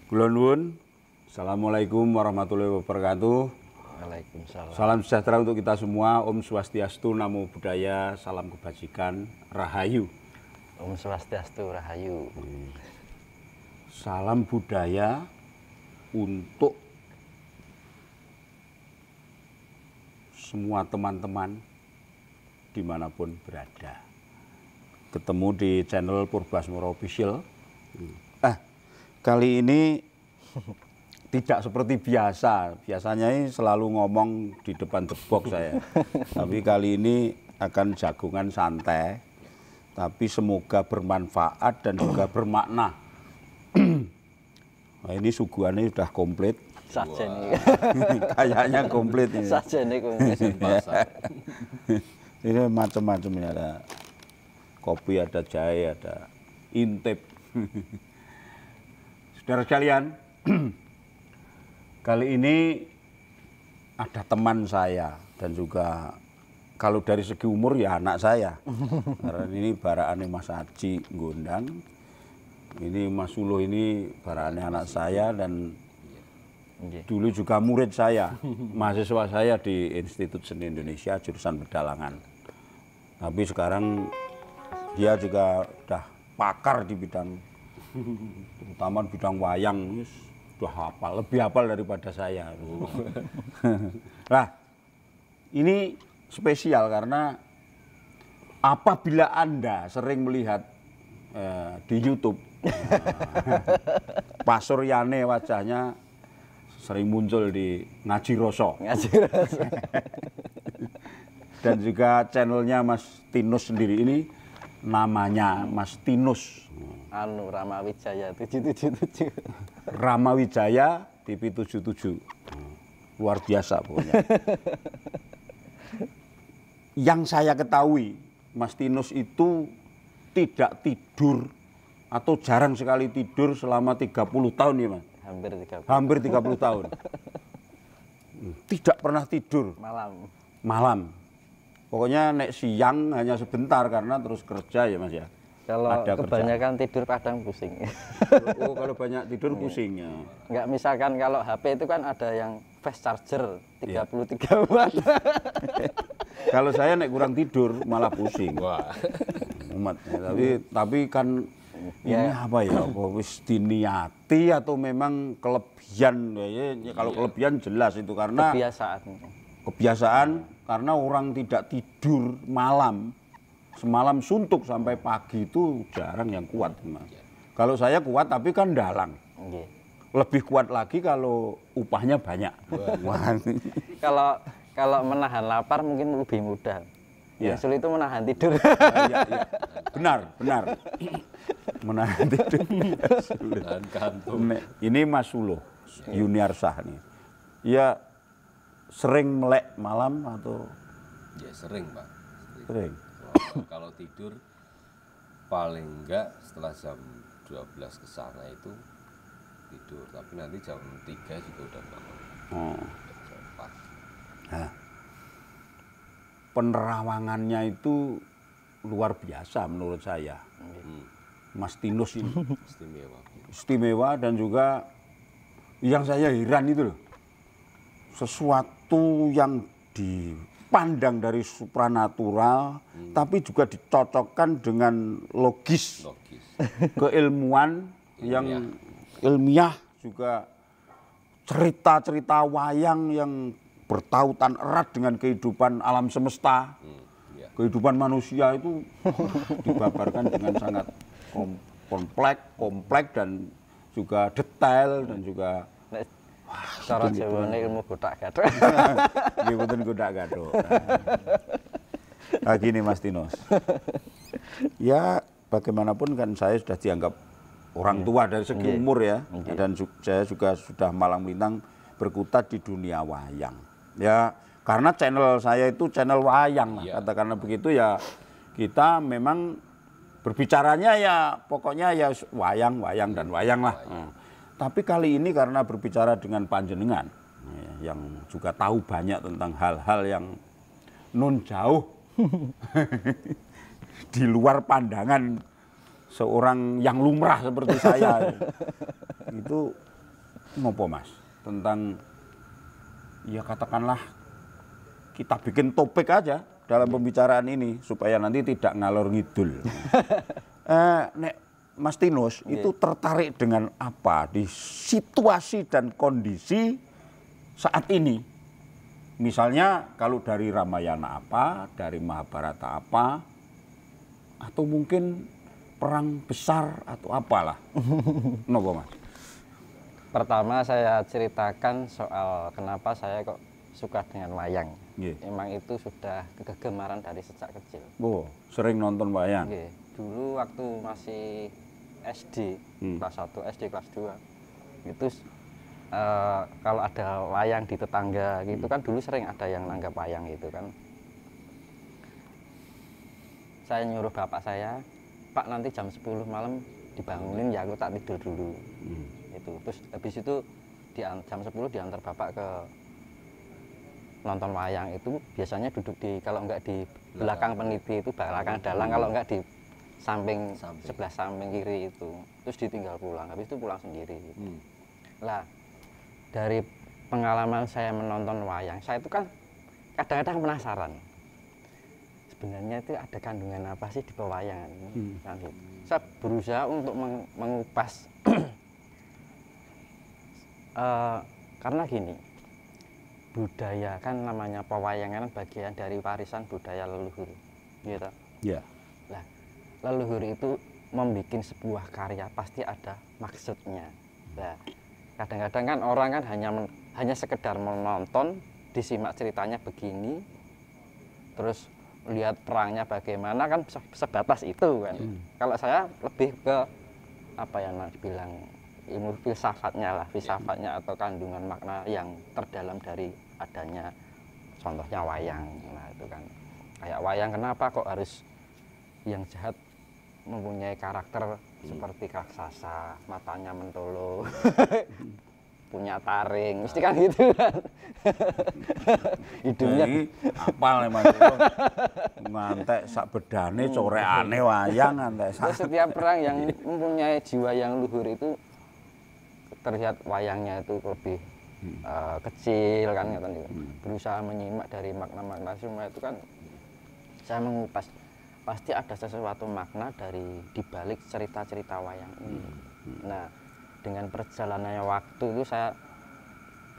Kula nuwun. Assalamualaikum warahmatullahi wabarakatuh. Waalaikumsalam. Salam sejahtera untuk kita semua. Om Swastiastu, Namo Buddhaya, salam kebajikan, Rahayu. Om Swastiastu, Rahayu. Salam budaya untuk semua teman-teman dimanapun berada. Ketemu di channel Purbasmara Official. Kali ini tidak seperti biasa. Biasanya ini selalu ngomong di depan the box saya. Tapi kali ini akan jagungan santai. Tapi semoga bermanfaat dan juga bermakna. Nah, ini suguhannya sudah komplit. Sajene. Kayaknya komplit ini. Sajene komplit. Ini macam-macam ya, ada kopi, ada jahe, ada intip. Saudara sekalian, kali ini ada teman saya dan juga kalau dari segi umur ya anak saya. Karena ini baraane Mas Aji ngundang. Ini Mas Suluh ini baraane anak saya dan dulu juga murid saya, mahasiswa saya di Institut Seni Indonesia jurusan pedalangan. Tapi sekarang dia juga udah pakar di bidang, terutama bidang wayang, sudah hafal, lebih hafal daripada saya. Nah, ini spesial karena apabila Anda sering melihat di YouTube, Pak Suryane wajahnya sering muncul di Ngaji Roso. Dan juga channelnya Mas Tinus sendiri ini namanya Mas Tinus. Ramawijaya 777. Ramawijaya TV 77. Luar biasa pokoknya. Yang saya ketahui, Mas Tinus itu tidak tidur atau jarang sekali tidur selama 30 tahun ya Mas? Hampir 30 tahun. Tidak pernah tidur. Malam. Pokoknya nek siang hanya sebentar karena terus kerja ya Mas ya. Kalau ada kebanyakan kerja. Tidur kadang pusing. Oh, kalau banyak tidur pusing ya. Enggak, misalkan kalau HP itu kan ada yang fast charger 33 watt. Kalau saya nek kurang tidur malah pusing. Wah. Umat. Tapi kan ini apa ya? Wis diniati atau memang kelebihan ya? Kalau kelebihan jelas itu karena kebiasaan karena orang tidak tidur malam. Semalam suntuk sampai pagi itu jarang yang kuat, Mas. Kalau saya kuat tapi kan dalang. Lebih kuat lagi kalau upahnya banyak. Kalau menahan lapar mungkin lebih mudah. Yang sulit itu menahan tidur. Iya. Benar. Menahan tidur. Ini Mas Suluh Yuniarsah nih. Ya sering melek malam atau? Ya sering Pak. Sering. Kalau tidur paling enggak setelah jam 12 ke sana itu tidur, tapi nanti jam 3 juga udah bangun. Jam 4. Nah, penerawangannya itu luar biasa menurut saya. Mas Tinus ini istimewa dan juga yang saya heran itu loh, sesuatu yang dipandang dari supranatural tapi juga dicocokkan dengan logis. Keilmuan yang ilmiah, juga cerita-cerita wayang yang bertautan erat dengan kehidupan alam semesta. Kehidupan manusia itu dibabarkan dengan sangat kompleks dan juga detail dan juga cara Jawa ini ilmu godak gadok. Ini betul godak gadok. Nah, gini Mas Tinus. Ya bagaimanapun kan saya sudah dianggap orang tua dari segi umur ya. Dan saya juga sudah malang melintang berkutat di dunia wayang. Ya karena channel saya itu channel wayang lah. Katakanlah begitu ya, kita memang berbicaranya ya pokoknya ya wayang dan wayang lah. Tapi kali ini karena berbicara dengan panjenengan yang juga tahu banyak tentang hal-hal yang non jauh di luar pandangan seorang yang lumrah seperti saya, itu ngopo Mas? Tentang ya katakanlah kita bikin topik aja dalam pembicaraan ini supaya nanti tidak ngalor ngidul. Nek Mas Tinus itu tertarik dengan apa di situasi dan kondisi saat ini? Misalnya kalau dari Ramayana apa, dari Mahabharata apa, atau mungkin perang besar atau apalah. Nopo Mas? Pertama saya ceritakan soal kenapa saya kok suka dengan wayang. Emang itu sudah kegemaran dari sejak kecil. Oh, sering nonton wayang? Dulu waktu masih SD, kelas 1, SD kelas 2, itu kalau ada wayang di tetangga gitu kan, dulu sering ada yang nanggap wayang gitu kan. Saya nyuruh bapak saya, Pak nanti jam 10 malam dibangunin ya, aku tak tidur dulu. Itu terus habis itu jam 10 diantar bapak ke nonton wayang. Itu biasanya duduk di, kalau enggak di belakang peniti itu belakang dalang, kalau enggak di samping sebelah samping kiri itu, terus ditinggal pulang, habis itu pulang sendiri gitu. Lah dari pengalaman saya menonton wayang, saya itu kan kadang-kadang penasaran sebenarnya itu ada kandungan apa sih di pewayangan ini. Saya berusaha untuk mengupas karena gini, budaya kan namanya pewayangan bagian dari warisan budaya leluhur gitu. Ya. Lah leluhur itu membuat sebuah karya pasti ada maksudnya. Nah, kadang-kadang kan orang kan hanya sekedar menonton, disimak ceritanya begini, terus lihat perangnya bagaimana, kan sebatas itu kan. Kalau saya lebih ke apa yang dibilang ilmu filsafatnya lah, filsafatnya atau kandungan makna yang terdalam dari adanya contohnya wayang. Nah itu kan kayak wayang, kenapa kok harus yang jahat mempunyai karakter seperti raksasa, matanya mentolo, punya taring, mesti kan gitu kan. Hidungnya apal emang ngantek sak bedane corekane wayang ngantek sak. Setiap perang yang mempunyai jiwa yang luhur itu terlihat wayangnya itu lebih kecil kan, berusaha menyimak dari makna-makna semua itu kan. Saya mengupas pasti ada sesuatu makna dari dibalik cerita-cerita wayang ini. Nah, dengan perjalanannya waktu itu saya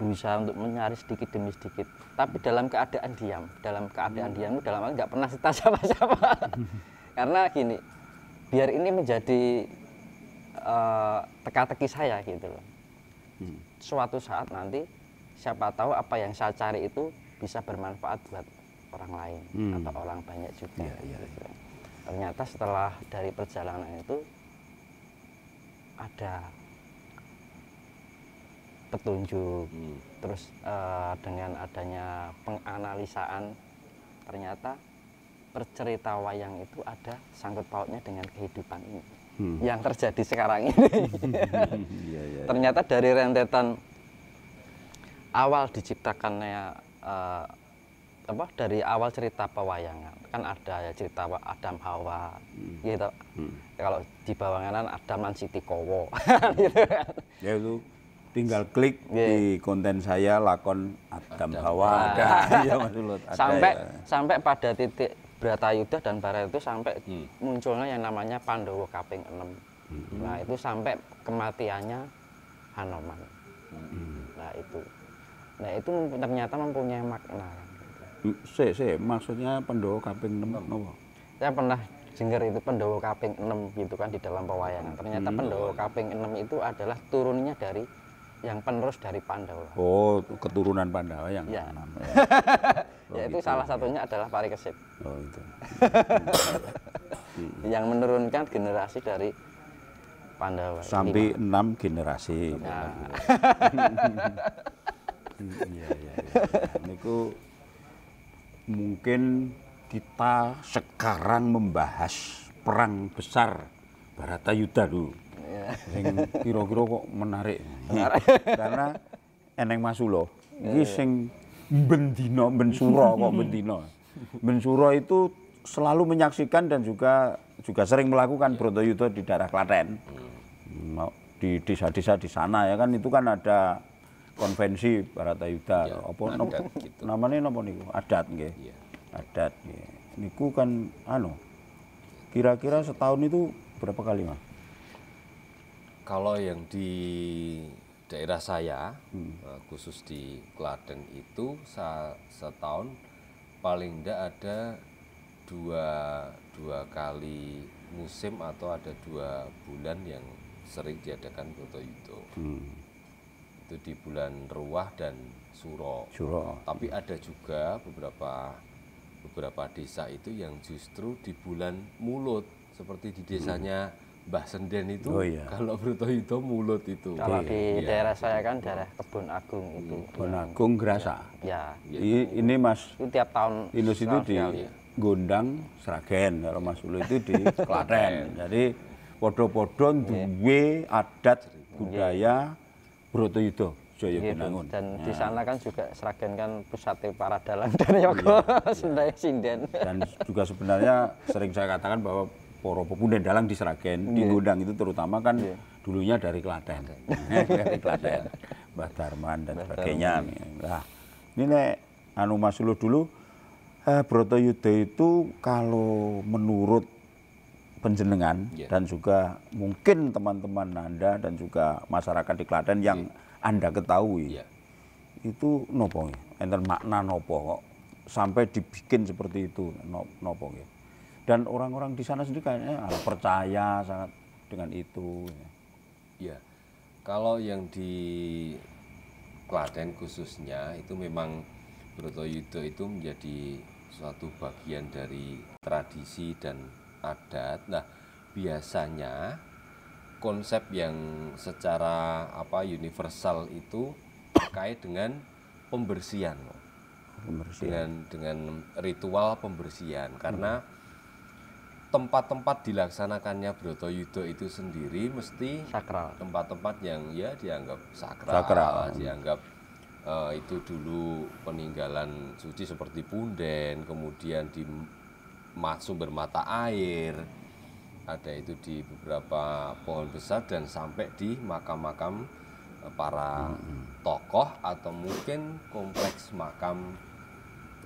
berusaha untuk mencari sedikit demi sedikit, tapi dalam keadaan diam. Dalam keadaan diam itu dalam arti nggak pernah cerita siapa-siapa. Karena gini, biar ini menjadi teka-teki saya gitu loh. Suatu saat nanti siapa tahu apa yang saya cari itu bisa bermanfaat buat orang lain atau orang banyak juga. Gitu. Ternyata setelah dari perjalanan itu ada petunjuk, terus dengan adanya penganalisaan ternyata bercerita wayang itu ada sangkut pautnya dengan kehidupan ini yang terjadi sekarang ini. Ternyata dari rentetan awal diciptakannya dari awal cerita pewayangan kan ada ya cerita Adam Hawa gitu. Kalau di Bawanganan Adaman Siti Kowo gitu kan. Ya itu tinggal klik di konten saya lakon Adam Hawa ada ya Mas Ulut. Sampai pada titik Bratayuda dan Barat itu sampai munculnya yang namanya Pandowo Kaping 6. Nah itu sampai kematiannya Hanoman. Nah itu ternyata mempunyai makna. Maksudnya Pandowo Kaping 6 apa? Saya pernah dengar itu Pandowo Kaping 6 gitu kan di dalam pewayangan. Ternyata Pandowo Kaping 6 itu adalah turunnya dari yang penerus dari Pandawa. Oh, keturunan Pandawa yang ya. 6. Ya itu salah satunya adalah Parikesit. Oh itu. Yang menurunkan generasi dari Pandawa. Sampai 6 generasi. Nah. Iya. Niku mungkin kita sekarang membahas perang besar Baratayuda dulu. Sing kira-kira kok menarik. Karena eneng Mas Ulo iki sing bendina bensura kok bendina. Bensura itu selalu menyaksikan dan juga sering melakukan Bratayuda di daerah Klaten. di desa-desa di sana ya kan, itu kan ada konvensi Baratayuda, Ya, apa adat gitu. namanya napa niku? Adat nggih. Iya. Adat nggih. Niku kan kira-kira setahun itu berapa kali, Mas? Kalau yang di daerah saya, khusus di Klaten itu setahun paling tidak ada dua kali musim atau ada 2 bulan yang sering diadakan Brotoyudo. Itu di bulan Ruah dan Suro. Suro. Tapi ada juga beberapa desa itu yang justru di bulan Mulut, seperti di desanya Mbah Senden itu. Oh, iya. Kalau Brotoyudo Mulut itu. Kalau di Iya. daerah saya kan daerah Kebun Agung itu. Bonagung Grasa. Ya, Ini Mas itu tiap tahun Inus itu di sekali. Gondang Sragen, kalau Mas Ulu itu di Klaten. Jadi podo-podo duwe adat budaya Brotoyudo Jaya Gitu. Binangun. Dan di sana kan juga Sragen kan pusatnya para dalang dan Yogo Sundai Sinden. Dan juga sebenarnya sering saya katakan bahwa poro pepunden dalang di Sragen, di Gondang itu terutama kan dulunya dari Klaten. Dari Klaten. Mbah Darman dan sebagainya. Nah, ini nek Mas Ulu dulu Brotoyudo itu kalau menurut penjenengan dan juga mungkin teman-teman Anda dan juga masyarakat di Klaten yang Anda ketahui, Iya. itu nopo nggih? Enten makna nopo kok sampai dibikin seperti itu, nopo nggih? Dan orang-orang di sana sendiri kayaknya percaya sangat dengan itu. Ya, kalau yang di Klaten khususnya itu memang Brotoyudo itu menjadi suatu bagian dari tradisi dan adat. Nah, biasanya konsep yang secara universal itu terkait dengan pembersihan, dengan ritual pembersihan, karena tempat-tempat dilaksanakannya Brotoyudo itu sendiri mesti Sakral. tempat-tempat yang ya dianggap sakral. Dianggap itu dulu peninggalan suci seperti punden, kemudian di sumber mata air, ada itu di beberapa pohon besar dan sampai di makam-makam para tokoh atau mungkin kompleks makam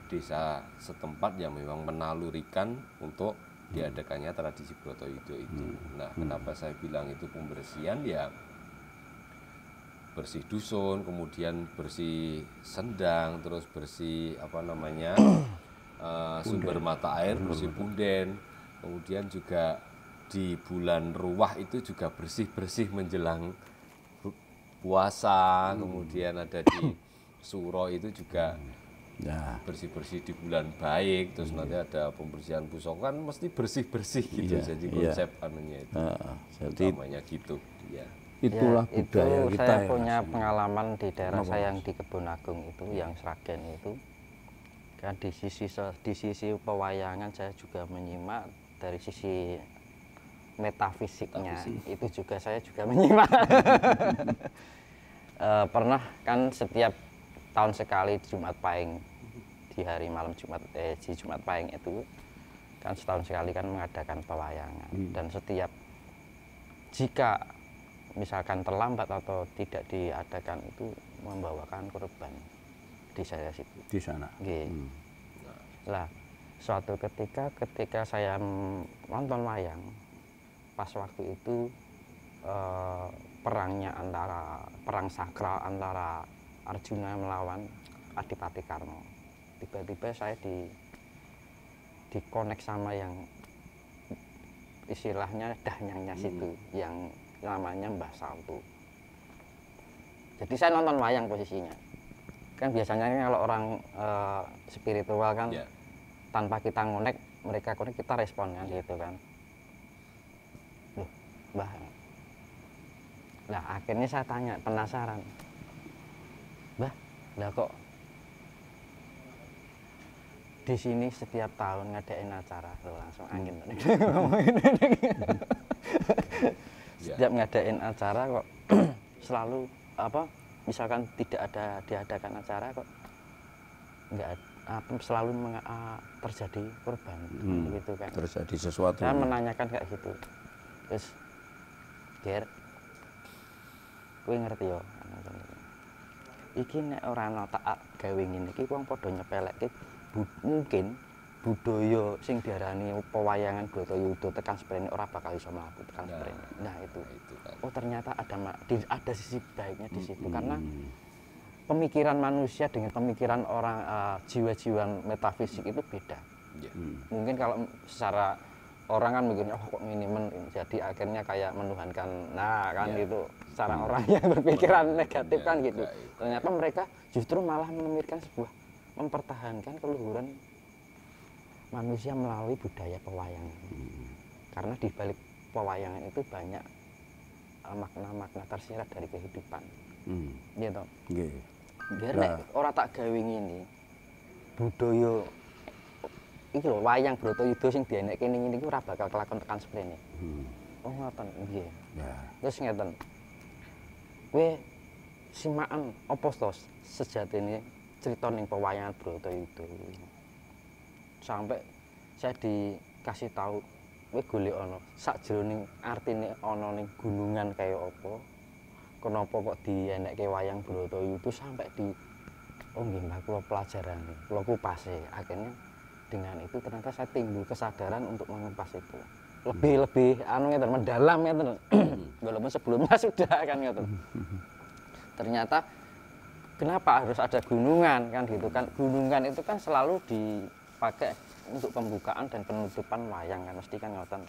desa setempat yang memang menalurikan untuk diadakannya tradisi Brotoyudo itu. Nah, kenapa saya bilang itu pembersihan? Ya bersih dusun, kemudian bersih sendang, terus bersih sumber mata air, bersih punden, kemudian juga di bulan Ruah itu juga bersih-bersih menjelang puasa, kemudian ada di Suro itu juga bersih-bersih di bulan baik, terus nanti ada pembersihan pusaka, kan mesti bersih-bersih gitu. Jadi konsep anunya itu namanya gitu. Ya. Itulah Ya, budaya itu kita saya ya, punya Mas. pengalaman di daerah saya yang di Kebun Agung itu, yang Sragen itu kan di sisi pewayangan saya juga menyimak, dari sisi metafisiknya itu juga saya juga menyimak. Pernah kan setiap tahun sekali Jumat Pahing, di hari malam di Jumat Pahing itu kan setahun sekali kan mengadakan pewayangan, dan setiap jika misalkan terlambat atau tidak diadakan itu membawakan korban di saya situ. Di sana. Lah, suatu ketika saya nonton wayang, pas waktu itu perang sakral antara Arjuna melawan Adipati Karna. Tiba-tiba saya dikonek sama yang istilahnya dahyangnya situ, yang namanya Mbah Saltu. Jadi saya nonton wayang posisinya. Kan biasanya kalau orang spiritual kan tanpa kita ngonek, mereka konek, kita respon kan gitu kan. Loh, Mbah. Lah akhirnya saya tanya, penasaran. Mbah, lah kok di sini setiap tahun ngadain acara, loh langsung angin. Setiap ngadain acara kok selalu misalkan tidak ada diadakan acara kok nggak selalu terjadi korban gitu kan. Terjadi sesuatu. Saya menanyakan kayak gitu. Terus Ger, kowe ngerti yo. Iki nek ora ana tak gawe ngene iki wong padha nyepelekke mungkin budaya sing diarani pewayangan Bratayuda tekan sprene ora bakal iso mlaku tekan sprene. Nah itu kan. oh ternyata ada sisi baiknya di situ karena pemikiran manusia dengan pemikiran orang jiwa-jiwa metafisik itu beda. Mungkin kalau secara orang kan mikirnya oh kok ini jadi akhirnya kayak menuhankan kan gitu secara orang yang berpikiran negatif kan gitu. Ternyata mereka justru malah memikirkan sebuah mempertahankan keluhuran manusia melalui budaya pewayangan. Karena di balik pewayangan itu banyak makna-makna tersirat dari kehidupan. Gitu. Nggih. Biar nek ora tak gawe ngene budaya iki lho wayang Bratayuda sing dienekke ngene iki ora bakal kelakon tekan sprene. Oh ngoten nggih. Ya. Terus ngeten. Kowe simakan apa to sejatine cerita ning pewayangan Bratayuda. Sampai saya dikasih tahu kowe golek ana sakjroning artine ana ning gunungan kaya apa. Kenapa kok dienekke wayang Bratayuda sampai di oh nggih Mbak kula pelajarane, kula kupase. Akhirnya dengan itu ternyata saya timbul kesadaran untuk mengupas itu. Lebih ngeten mendalam ngeten. Walaupun sebelumnya sudah kan ngeten. Ternyata kenapa harus ada gunungan kan gitu kan. Gunungan itu kan selalu dipakai untuk pembukaan dan penutupan wayang kan mesti kan ngoten.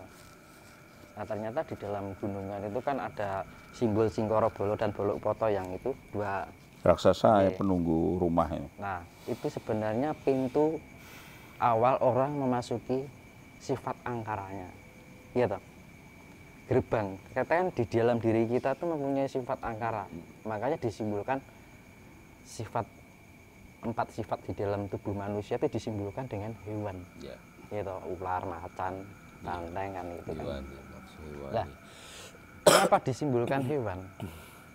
Nah ternyata di dalam gunungan itu kan ada simbol Singkara Bala dan Balukpata yang itu dua raksasa ya penunggu rumah ya. Nah itu sebenarnya pintu awal orang memasuki sifat angkaranya. Iya toh? Gerbang. Katakan di dalam diri kita tuh mempunyai sifat angkara. Makanya disimbolkan empat sifat di dalam tubuh manusia itu disimbolkan dengan hewan. Ya. Gitu, ular, macan, banteng kan itu kan. Hewan. Nah, kenapa disimbolkan hewan?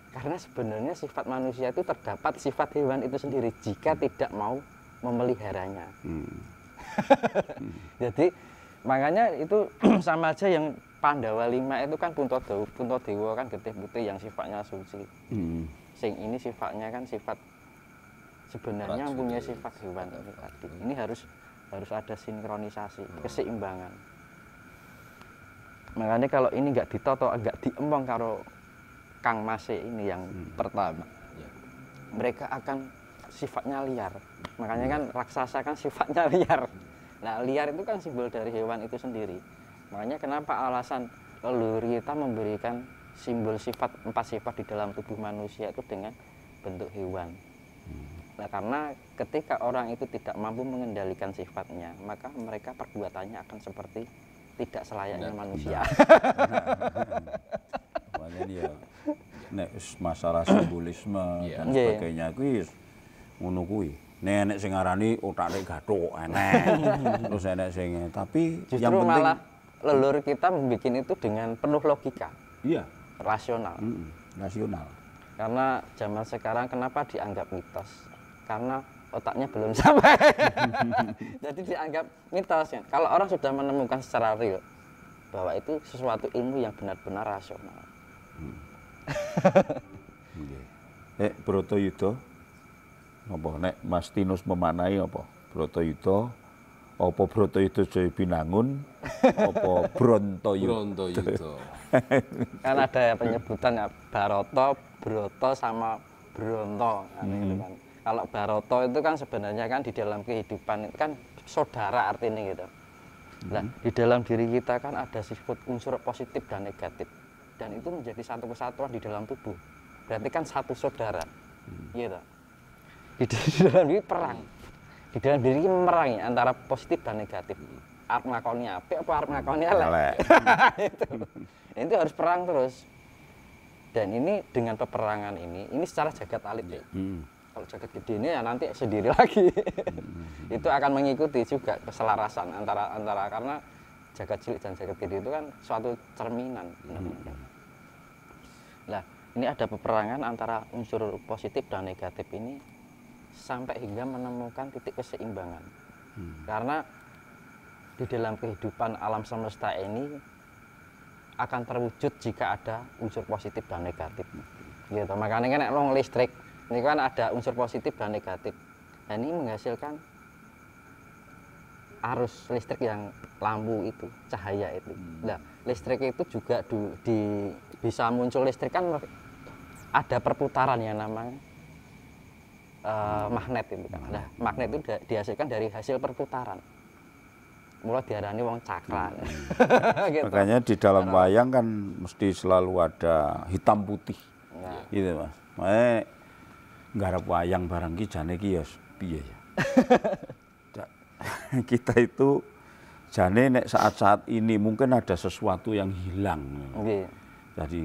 Karena sebenarnya sifat manusia itu terdapat sifat hewan itu sendiri jika tidak mau memeliharanya. Jadi makanya itu sama aja yang Pandawa 5 itu kan Puntadewa kan getih putih yang sifatnya suci. Sing ini sifatnya kan sifat sebenarnya mempunyai sifat hewan ini tadi. Ini harus ada sinkronisasi, keseimbangan. Makanya kalau ini nggak ditoto, nggak diemong karo Kang Mase ini yang pertama, mereka akan sifatnya liar. Makanya kan raksasa kan sifatnya liar. Nah liar itu kan simbol dari hewan itu sendiri. Makanya kenapa alasan leluhur kita memberikan simbol empat sifat di dalam tubuh manusia itu dengan bentuk hewan. Nah karena ketika orang itu tidak mampu mengendalikan sifatnya, maka mereka perbuatannya akan seperti tidak selayaknya manusia. Makanya dia nek masalah simbolisme dan sebagainya kuwi ngono kuwi. Nek sing ngarani otake gathuk enek. Terus enek sing tapi justru yang penting malah leluhur kita membuat itu dengan penuh logika. Iya, Rasional. rasional. Karena zaman sekarang kenapa dianggap mitos? Karena otaknya belum sampai. Jadi dianggap mitos ya. Kalau orang sudah menemukan secara real bahwa itu sesuatu ilmu yang benar-benar rasional. Bratayuda apa nek Mas Tinus memanai apa? Bratayuda apa Bratayuda Jaya Binangun apa Brontayuda? Kan ada penyebutan ya Barata, Broto sama Bronto gitu kan. Kalau Barata itu kan sebenarnya kan di dalam kehidupan itu kan saudara artinya gitu. Nah, di dalam diri kita kan ada sifat unsur positif dan negatif. Dan itu menjadi satu kesatuan di dalam tubuh. Berarti kan satu saudara. Gitu. Di dalam diri perang. Di dalam diri memerangi antara positif dan negatif. Arep ngakoni apik apa arep ngakoni elek. Itu harus perang terus. Dan ini dengan peperangan ini secara jagat alit ya. Kalau jagat gede ini ya nanti sendiri lagi. Itu akan mengikuti juga keselarasan antara karena jagat cilik dan jagat gede itu kan suatu cerminan. Nah, ini ada peperangan antara unsur positif dan negatif ini sampai hingga menemukan titik keseimbangan. Karena di dalam kehidupan alam semesta ini akan terwujud jika ada unsur positif dan negatif. gitu. Makanya kan nek wong listrik ini kan ada unsur positif dan negatif. Dan ini menghasilkan arus listrik yang lampu itu, cahaya itu. Nah, listrik itu juga bisa muncul listrik kan ada perputaran yang namanya magnet itu kan. Nah, magnet itu dihasilkan dari hasil perputaran. Mulai diarani wong cakran. Gitu. Makanya di dalam wayang kan mesti selalu ada hitam putih. Nah. Gitu Mas. Makanya nggarap wayang barang ki jane ki ya piye ya. Kita itu jane nek saat-saat ini mungkin ada sesuatu yang hilang. Nggih. Jadi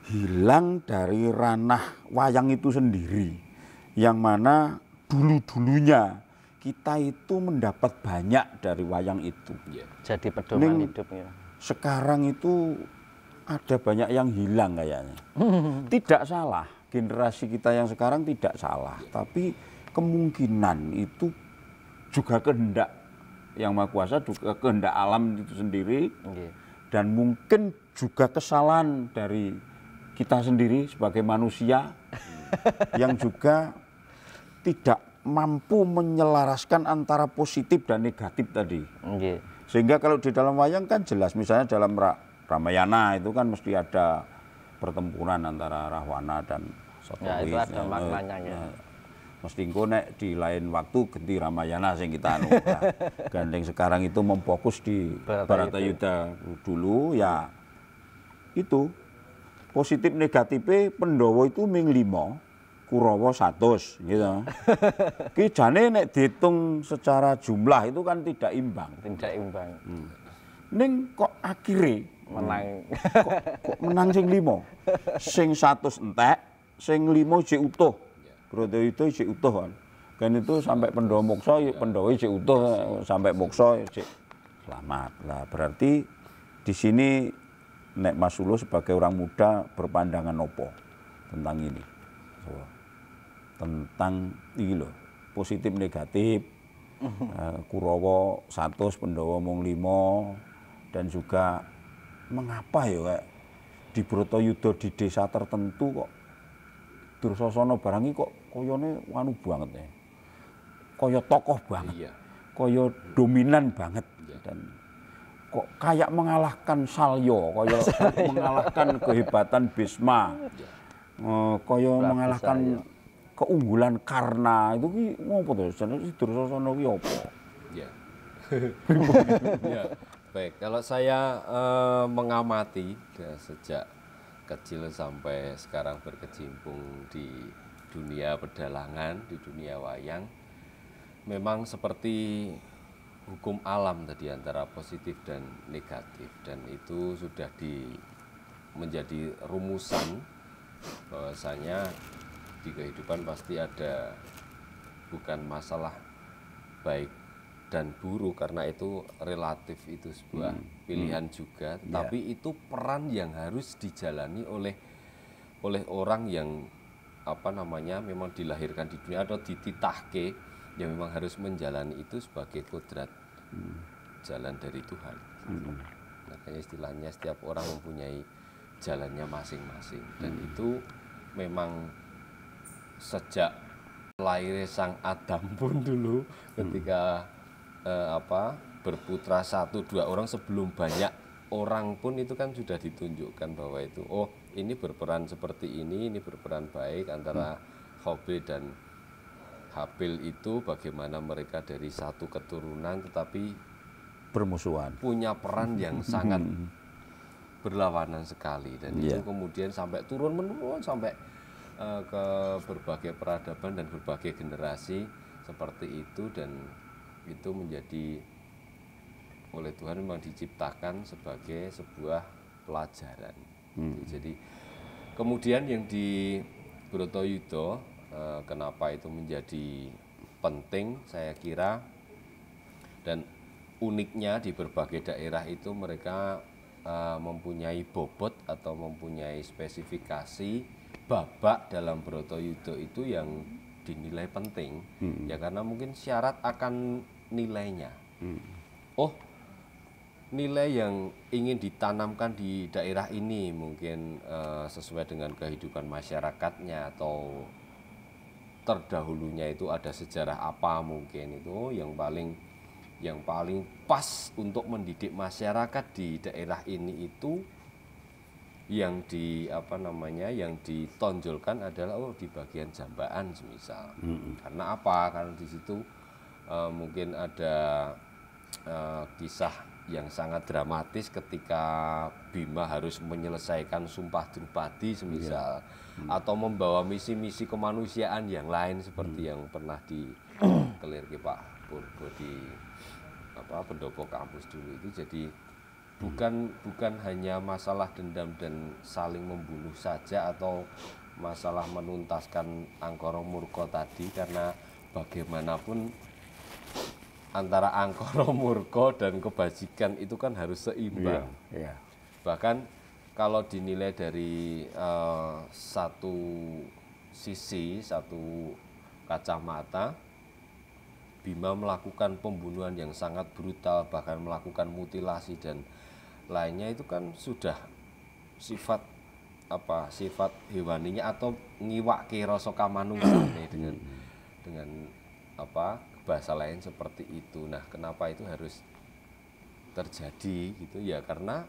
hilang dari ranah wayang itu sendiri. Yang mana dulu-dulunya kita itu mendapat banyak dari wayang itu. Jadi pedoman hidup ya. Sekarang itu ada banyak yang hilang kayaknya. Tidak salah, generasi kita yang sekarang tidak salah. Tapi kemungkinan itu juga kehendak yang Maha Kuasa, juga kehendak alam itu sendiri. Okay. Dan mungkin juga kesalahan dari kita sendiri sebagai manusia yang juga tidak mampu menyelaraskan antara positif dan negatif tadi. Okay. Sehingga kalau di dalam wayang kan jelas, misalnya dalam Ramayana itu kan mesti ada pertempuran antara Rahwana dan Sotowis. Ya, itu ada maknanya ya. Mesti engko nek di lain waktu ganti Ramayana sing kita gandeng sekarang itu memfokus di Baratayuda dulu ya. Itu positif negatifnya Pandhawa itu ming 5, Kurawa 100 gitu. Ki jane nek dihitung secara jumlah itu kan tidak imbang. Tidak imbang. Ning kok akhire Menang. kok menang sing 5. Sing 100 entek, sing 5 jek utuh. Bratayuda jek utuh kan. Kan itu sampai Pandhawa moksa, Pandhawa jek utuh sampai moksa jek selamat. Lah berarti di sini nek Mas Sulu sebagai orang muda berpandangan opo tentang ini? So, tentang iki lho, positif negatif. Kurawa 100, Pandhawa mung 5 dan juga mengapa ya kayak di Bratayuda di desa tertentu kok Dursasana barang iki kok koyone anu banget ya. Kaya tokoh banget. Iya. Kaya dominan banget dan kok kayak mengalahkan Salya, kaya mengalahkan kehebatan Bisma. Kaya mengalahkan keunggulan Karna. Itu ki ngopo to? Jenenge Dursasana ki apa? Ya. Ya. Baik, kalau saya mengamati sejak kecil sampai sekarang berkecimpung di dunia pedalangan, di dunia wayang, memang seperti hukum alam tadi antara positif dan negatif, dan itu sudah menjadi rumusan bahwasanya di kehidupan pasti ada bukan masalah baik dan buruk, karena itu relatif, itu sebuah pilihan juga, tapi itu peran yang harus dijalani oleh orang yang memang dilahirkan di dunia atau dititahke, yang memang harus menjalani itu sebagai kodrat jalan dari Tuhan. Makanya istilahnya setiap orang mempunyai jalannya masing-masing, dan itu memang sejak lahirnya sang Adam pun dulu ketika berputra 1-2 orang, sebelum banyak orang pun itu kan sudah ditunjukkan bahwa itu ini berperan seperti ini berperan baik antara Qabil dan Habil, itu bagaimana mereka dari satu keturunan tetapi Bermusuhan. punya peran yang sangat berlawanan sekali, dan itu kemudian sampai turun menurun sampai ke berbagai peradaban dan berbagai generasi seperti itu, dan itu menjadi oleh Tuhan memang diciptakan sebagai sebuah pelajaran. Jadi kemudian yang di Bratayuda, kenapa itu menjadi penting saya kira, dan uniknya di berbagai daerah itu mereka mempunyai bobot atau mempunyai spesifikasi babak dalam Bratayuda itu yang dinilai penting, ya karena mungkin syarat akan nilainya. nilai yang ingin ditanamkan di daerah ini mungkin sesuai dengan kehidupan masyarakatnya atau terdahulunya itu ada sejarah apa mungkin itu yang paling pas untuk mendidik masyarakat di daerah ini itu yang yang ditonjolkan adalah di bagian jambaan semisal. Karena apa? Karena di situ mungkin ada kisah yang sangat dramatis ketika Bima harus menyelesaikan Sumpah Drupadi semisal, atau membawa misi-misi kemanusiaan yang lain seperti yang pernah dikelirki Pak Purbo di pendopo kampus dulu itu. Jadi bukan hanya masalah dendam dan saling membunuh saja atau masalah menuntaskan angkara murka tadi, karena bagaimanapun antara angkara murka dan kebajikan itu kan harus seimbang. Bahkan kalau dinilai dari satu sisi, satu kacamata, Bima melakukan pembunuhan yang sangat brutal, bahkan melakukan mutilasi dan lainnya, itu kan sudah sifat hewaninya atau ngiwake rasa kamanungsan dengan bahasa lain seperti itu. Nah, kenapa itu harus terjadi gitu ya? Karena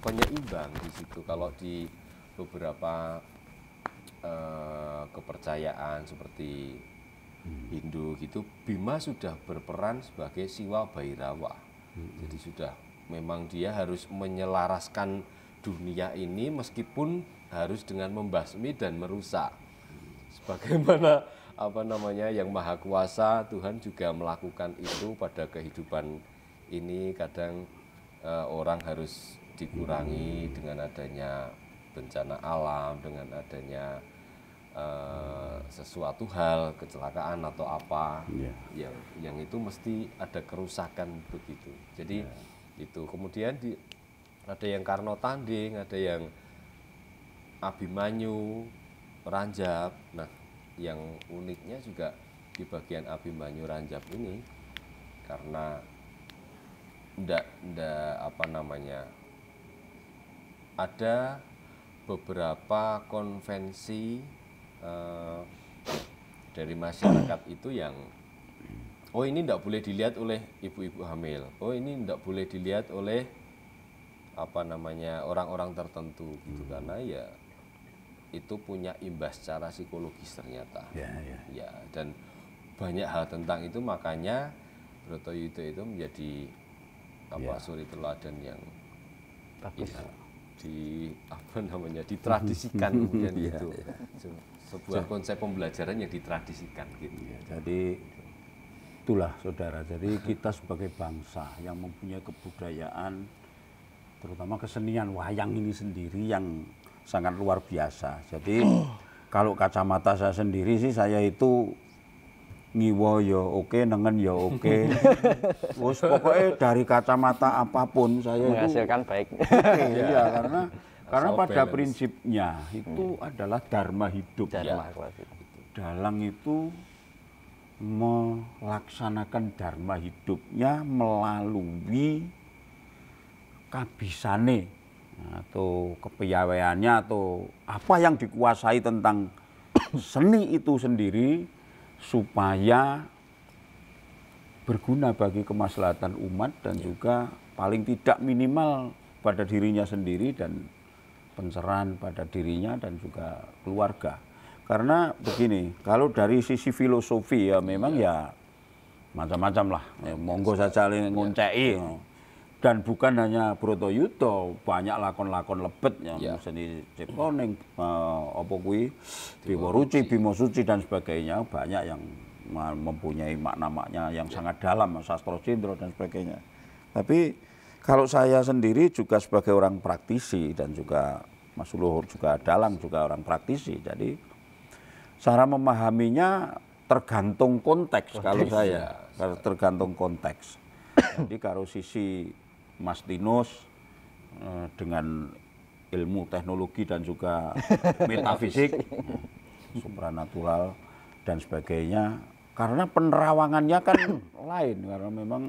penyeimbang di situ. Kalau di beberapa kepercayaan seperti Hindu gitu, Bima sudah berperan sebagai Siwa Bhairawa. Jadi sudah memang dia harus menyelaraskan dunia ini meskipun harus dengan membasmi dan merusak. Sebagaimana yang Maha Kuasa, Tuhan juga melakukan itu pada kehidupan ini. Kadang orang harus dikurangi dengan adanya bencana alam, dengan adanya sesuatu hal, kecelakaan atau apa, yang itu mesti ada kerusakan begitu. Jadi itu kemudian ada yang Karno Tanding, ada yang Abimanyu Ranjab. Nah, yang uniknya juga di bagian Abimanyu Ranjab ini, karena ada beberapa konvensi dari masyarakat itu yang ini tidak boleh dilihat oleh ibu-ibu hamil, ini tidak boleh dilihat oleh orang-orang tertentu gitu, karena ya itu punya imbas secara psikologis ternyata. Ya, dan banyak hal tentang itu, makanya Bratayuda itu menjadi suri teladan yang bagus. Ditradisikan kemudian itu. Sebuah konsep pembelajaran yang ditradisikan gitu. Jadi itulah saudara. Jadi kita sebagai bangsa yang mempunyai kebudayaan, terutama kesenian wayang ini sendiri yang sangat luar biasa. Jadi kalau kacamata saya sendiri sih, saya itu ngiwo ya oke, nengen ya oke. Wes pokoknya dari kacamata apapun saya menghasilkan baik. Iya, karena pada prinsipnya itu adalah dharma hidup. Dalang itu melaksanakan dharma hidupnya melalui kabisane atau kepiawaiannya atau apa yang dikuasai tentang seni itu sendiri, supaya berguna bagi kemaslahatan umat dan juga paling tidak minimal pada dirinya sendiri dan pencerahan pada dirinya dan juga keluarga. Karena begini, kalau dari sisi filosofi ya memang ya macam-macam lah, monggo saja ngonceki. Dan bukan hanya Bratayuda, banyak lakon-lakon lebet yang seni Ciptoning, Dewa Ruci, Bima Suci dan sebagainya, banyak yang mempunyai makna-makna yang sangat dalam, Sastro Cindro dan sebagainya. Tapi kalau saya sendiri juga sebagai orang praktisi dan juga Mas Luhur juga dalang juga orang praktisi, jadi cara memahaminya tergantung konteks kalau saya, tergantung konteks. Jadi kalau sisi Mas Tinus dengan ilmu teknologi dan juga metafisik, supranatural dan sebagainya, karena penerawangannya kan lain, karena memang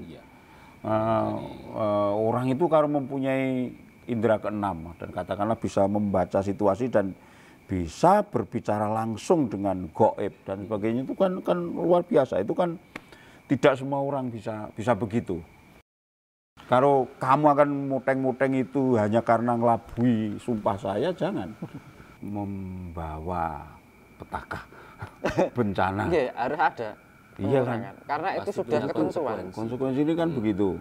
Orang itu kalau mempunyai indera keenam dan katakanlah bisa membaca situasi dan bisa berbicara langsung dengan gaib dan sebagainya itu kan luar biasa. Itu kan tidak semua orang bisa begitu. Kalau kamu akan muteng-muteng itu hanya karena ngelabui sumpah saya, jangan. Membawa petaka bencana. Iya, harus ada. Iya kan? Karena itu Pasti sudah punya ketentuan. konsekuensi. Konsekuensi ini kan begitu.